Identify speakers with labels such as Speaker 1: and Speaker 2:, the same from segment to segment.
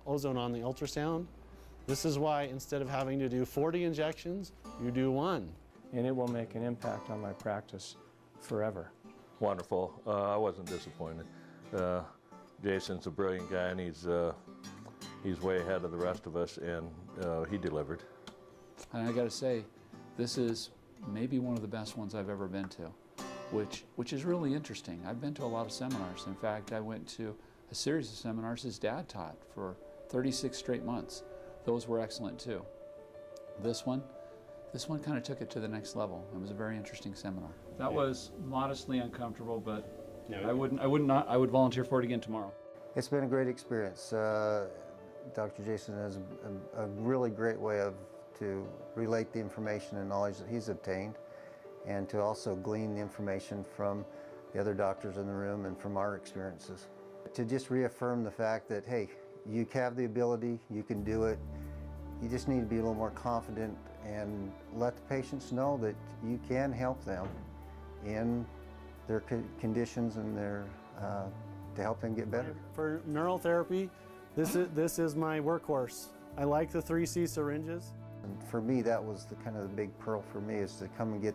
Speaker 1: ozone on the ultrasound. This is why instead of having to do 40 injections, you do 1.
Speaker 2: And it will make an impact on my practice forever.
Speaker 3: Wonderful. I wasn't disappointed. Jason's a brilliant guy, and he's way ahead of the rest of us, and he delivered.
Speaker 4: And I got to say, this is maybe one of the best ones I've ever been to, which is really interesting. I've been to a lot of seminars. In fact, I went to a series of seminars his dad taught for 36 straight months. Those were excellent too. This one kind of took it to the next level. It was a very interesting seminar. That was modestly uncomfortable, but I would volunteer for it again tomorrow.
Speaker 5: It's been a great experience. Dr. Jason has a really great way to relate the information and knowledge that he's obtained, and to also glean the information from the other doctors in the room and from our experiences. To just reaffirm the fact that, hey, you have the ability, you can do it. You just need to be a little more confident and let the patients know that you can help them in their conditions and to help them get better.
Speaker 1: For neural therapy, this is my workhorse. I like the 3C syringes.
Speaker 5: And for me, that was the kind of the big pearl for me, is to come and get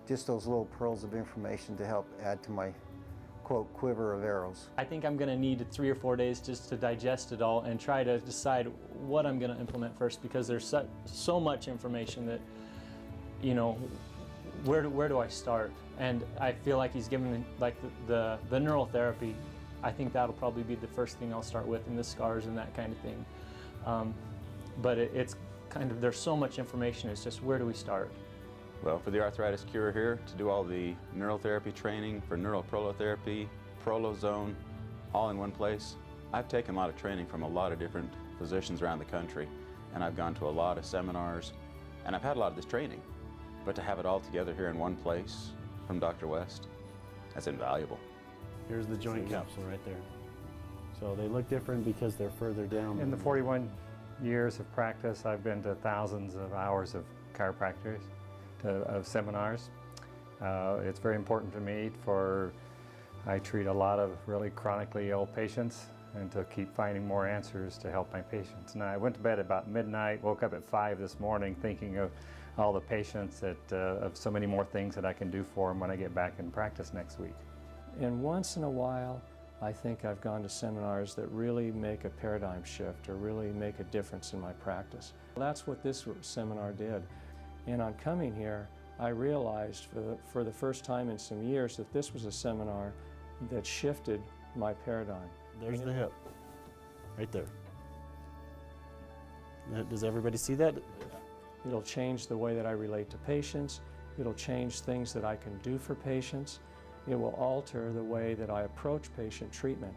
Speaker 5: just those little pearls of information to help add to my, quote, quiver of arrows.
Speaker 6: I think I'm going to need 3 or 4 days just to digest it all and try to decide what I'm going to implement first, because there's so much information that, you know, where do I start? And I feel like he's given like the neural therapy. I think that'll probably be the first thing I'll start with, and the scars and that kind of thing. But it's kind of, there's so much information, it's just where do we start?
Speaker 7: Well, for the arthritis cure here, to do all the neural therapy training for neural prolotherapy, prolozone, all in one place, I've taken a lot of training from a lot of different physicians around the country, and I've gone to a lot of seminars, and I've had a lot of this training. But to have it all together here in one place from Dr. West, that's invaluable.
Speaker 1: Here's the joint capsule right there. So they look different because they're further down.
Speaker 2: In the 41 years of practice, I've been to thousands of hours of chiropractors, of seminars. It's very important to me, I treat a lot of really chronically ill patients, and to keep finding more answers to help my patients. And I went to bed about midnight, woke up at 5 this morning thinking of all the patients, of so many more things that I can do for them when I get back in practice next week. And once in a while, I think I've gone to seminars that really make a paradigm shift or really make a difference in my practice. That's what this seminar did. And on coming here, I realized for the first time in some years that this was a seminar that shifted my paradigm.
Speaker 1: There's the hip, right there. Does everybody see that?
Speaker 2: It'll change the way that I relate to patients. It'll change things that I can do for patients. It will alter the way that I approach patient treatment.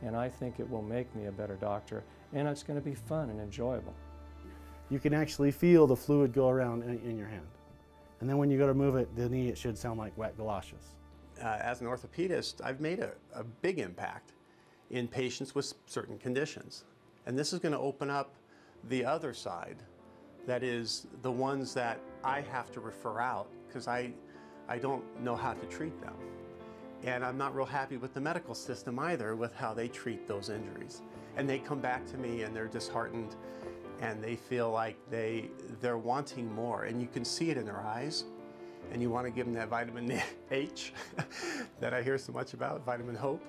Speaker 2: And I think it will make me a better doctor. And it's going to be fun and enjoyable.
Speaker 1: You can actually feel the fluid go around in your hand. And then when you go to move it, the knee, it should sound like wet galoshes.
Speaker 8: As an orthopedist, I've made a big impact in patients with certain conditions. And this is going to open up the other side, that is the ones that I have to refer out because I don't know how to treat them. And I'm not real happy with the medical system either with how they treat those injuries. And they come back to me and they're disheartened and they feel like they're wanting more, and you can see it in their eyes. And you want to give them that vitamin H that I hear so much about, vitamin hope.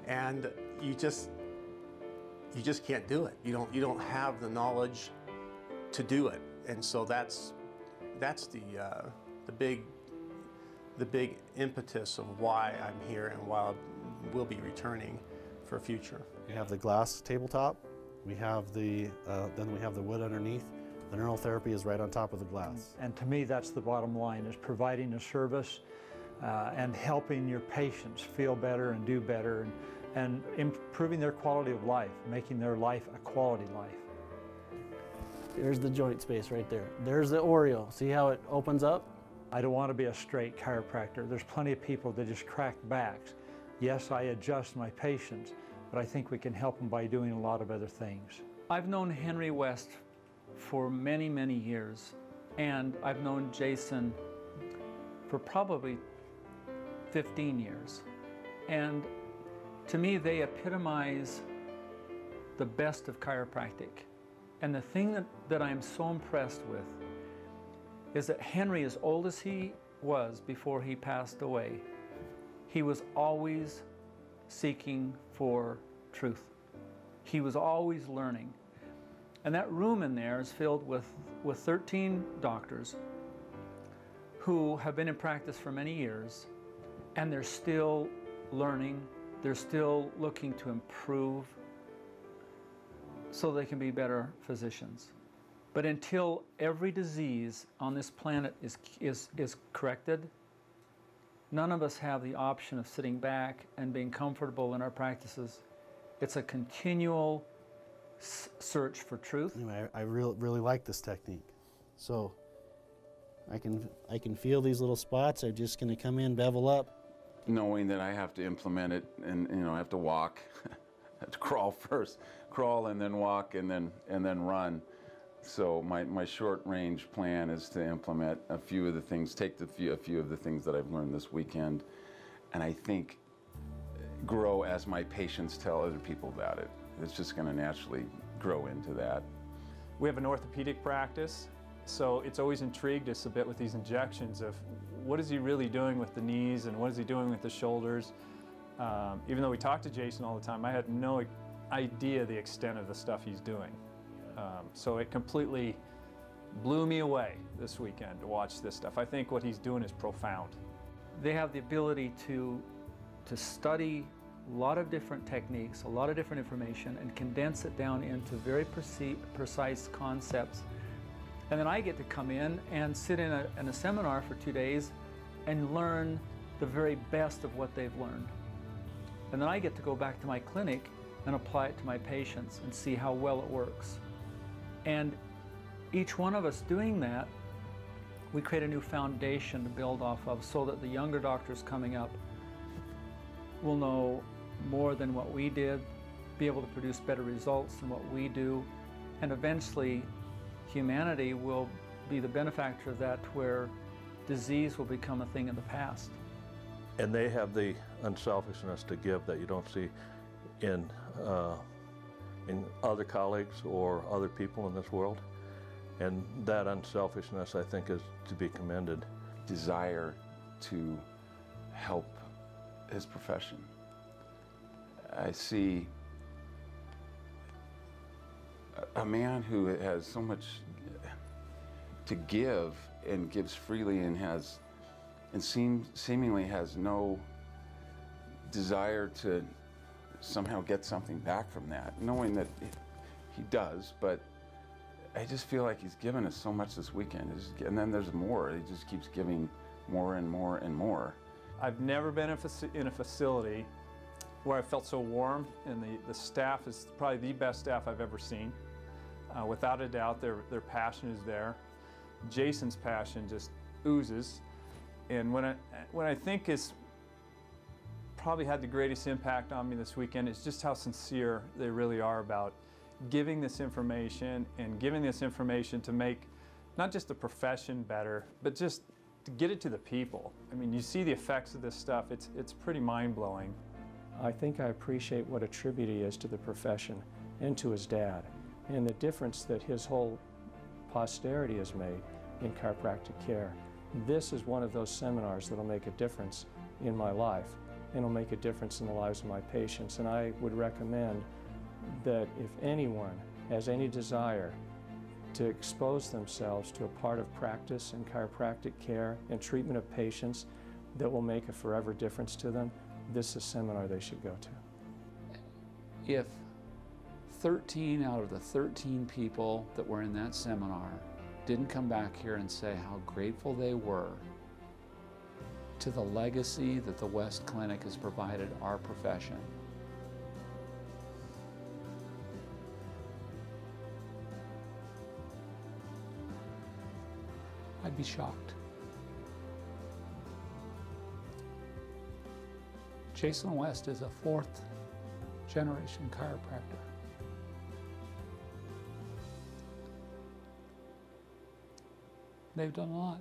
Speaker 8: And you just can't do it. You don't have the knowledge to do it. And so that's the big impetus of why I'm here and why we'll be returning for future.
Speaker 1: We have the glass tabletop. We have then we have the wood underneath. The neural therapy is right on top of the glass.
Speaker 9: And to me, that's the bottom line, is providing a service and helping your patients feel better and do better, and improving their quality of life, making their life a quality life.
Speaker 1: There's the joint space right there. There's the Oreo. See how it opens up?
Speaker 9: I don't want to be a straight chiropractor. There's plenty of people that just crack backs. Yes, I adjust my patients, but I think we can help them by doing a lot of other things.
Speaker 4: I've known Henry West for many, many years, and I've known Jason for probably 15 years. And to me, they epitomize
Speaker 9: the best of chiropractic. And the thing that I am so impressed with is that Henry, as old as he was before he passed away, he was always seeking for truth. He was always learning. And that room in there is filled with 13 doctors who have been in practice for many years, and they're still learning, they're still looking to improve so they can be better physicians. But until every disease on this planet is corrected, none of us have the option of sitting back and being comfortable in our practices. It's a continual search for truth.
Speaker 1: Anyway, I really like this technique. So I can feel these little spots. Are just going to come in, bevel up.
Speaker 7: Knowing that I have to implement it, and I have to walk, I have to crawl first, crawl and then walk and then run. So my short range plan is to implement a few of the things, take a few of the things that I've learned this weekend, and I think grow as my patients tell other people about it. It's just going to naturally grow into that.
Speaker 10: We have an orthopedic practice, so it's always intrigued us a bit with these injections of what is he really doing with the knees and what is he doing with the shoulders. Even though we talk to Jason all the time, I had no idea the extent of the stuff he's doing. So it completely blew me away this weekend to watch this stuff. I think what he's doing is profound.
Speaker 9: They have the ability to study a lot of different techniques, a lot of different information, and condense it down into very precise concepts. And then I get to come in and sit in a seminar for 2 days and learn the very best of what they've learned. And then I get to go back to my clinic and apply it to my patients and see how well it works. And each one of us doing that, we create a new foundation to build off of so that the younger doctors coming up will know more than what we did, be able to produce better results than what we do, and eventually humanity will be the benefactor of that, where disease will become a thing of the past.
Speaker 3: And they have the unselfishness to give that you don't see in other colleagues or other people in this world. And that unselfishness, I think, is to be commended.
Speaker 7: Desire to help his profession. I see a man who has so much to give and gives freely and seemingly has no desire to somehow get something back from that, knowing that he does, but I just feel like he's given us so much this weekend, and then there's more. He just keeps giving more and more and more.
Speaker 10: I've never been in a facility where I felt so warm, and the staff is probably the best staff I've ever seen. Without a doubt, their passion is there. Jason's passion just oozes. And what I think is probably had the greatest impact on me this weekend is just how sincere they really are about giving this information, and giving this information to make not just the profession better, but just to get it to the people. I mean, you see the effects of this stuff, it's pretty mind-blowing.
Speaker 11: I think I appreciate what a tribute he is to the profession and to his dad, and the difference that his whole posterity has made in chiropractic care. This is one of those seminars that'll make a difference in my life, and it'll make a difference in the lives of my patients. And I would recommend that if anyone has any desire to expose themselves to a part of practice and chiropractic care and treatment of patients that will make a forever difference to them, this is a seminar they should go to.
Speaker 4: If 13 out of the 13 people that were in that seminar didn't come back here and say how grateful they were to the legacy that the West Clinic has provided our profession, I'd be shocked. Jason West is a 4th generation chiropractor. They've done a lot.